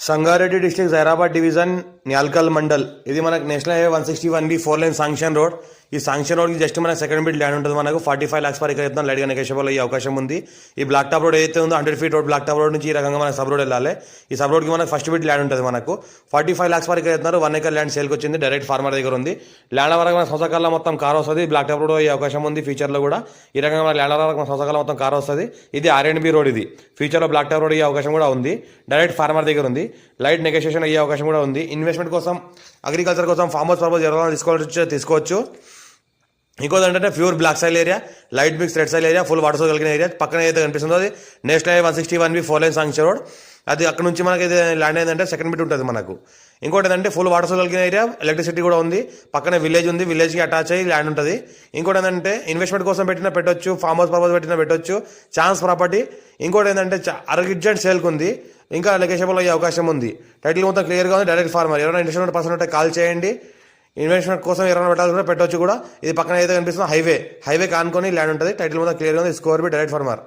Sangareddy district Zaheerabad division Nyalkal mandal. ఇది మనకు national highway 161B 4 line sanction road. ఈ శాంక్షన్ రోడ్కి జస్ట్ మనకు సెకండ్ బిట్ ల్యాండ్ ఉంటుంది. మనకు 45 lakhs పర్ ఎకర్ అయితే లైట్గా నెగోషియబుల్ అయ్యే అవకాశం ఉంది. ఈ బ్లాక్ టాప్ రోడ్ ఏదైతే ఉందో 100 feet road black top road నుంచి ఈ రకంగా మనకు సబ్ రోడ్ వెళ్ళాలి. ఈ సబ్ రోడ్కి మనకు ఫస్ట్ బిట్ ల్యాండ్ ఉంటుంది. మనకు 45 lakhs పర్ ఎకర్ అవుతున్నారు. 1 acre ల్యాండ్ సేల్కి వచ్చింది. డైరెక్ట్ ఫార్మర్ దగ్గర ఉంది. ల్యాండ్ వరకు మన సంవత్సరాల మొత్తం కార్ వస్తుంది. బ్లాక్ టాప్ రోడ్ అయ్యే అవకాశం ఉంది ఫ్యూచర్లో కూడా. ఈ రకంగా మన ల్యాండ్ వరకు మన సంవత్సరాల మొత్తం కార్ వస్తుంది. ఇది R&B రోడ్. ఇది ఫ్యూచర్లో బ్లాక్ టాప్ రోడ్ అయ్యే అవకాశం కూడా ఉంది. డైరెక్ట్ ఫార్మర్ దగ్గర ఉంది. లైట్ నెగోషియేషన్ అయ్యే అవకాశం కూడా ఉంది. ఇన్వెస్ట్మెంట్ కోసం, అగ్రికల్చర్ కోసం, ఫార్మ్ హౌస్ పర్పస్ ఎవరైనా తీసుకోవచ్చు. ఇంకోటి ఏంటంటే pure black soil area, light mix red soil area, full water source కలిగిన ఏరియా. పక్కన ఏదైతే కనిపిస్తుందో అది national highway 161B 4 line sanction road. అది అక్కడ నుంచి మనకి ఇది ల్యాండ్ ఏంటంటే సెకండ్ బిట్ ఉంటుంది మనకు. ఇంకోటి ఏంటంటే ఫుల్ వాటర్ సోర్స్ కలిగిన ఏరియా, ఎలక్ట్రిసిటీ కూడా ఉంది. పక్కన విలేజ్ ఉంది. విలేజ్కి అటాచ్ అయ్యి ల్యాండ్ ఉంటుంది. ఇంకోటి ఏంటంటే ఇన్వెస్ట్మెంట్ కోసం పెట్టొచ్చు, ఫార్మ్ హౌస్ పర్పస్ పెట్టొచ్చు. Chance property. ఇంకోటి ఏంటంటే అర్జెంట్ సేల్కి ఉంది. ఇంకా నెగోషియబుల్ అయ్యే అవకాశం ఉంది. టైటిల్ మొత్తం క్లియర్గా ఉంది. Direct farmer. ఎవరైనా ఇంట్రెస్ట్ పర్సన్ ఉంటే కాల్ చేయండి. ఇన్వెస్ట్మెంట్ కోసం ఎవరైనా పెట్టాల్సి పెట్టవచ్చు కూడా. ఇది పక్కన ఏదైతే కనిపిస్తుందో హైవే కానుకొని ల్యాండ్ ఉంటుంది. టైటిల్ మొత్తం క్లియర్గా ఉంది. స్కోర్ బి డైరెక్ట్ ఫార్మర్.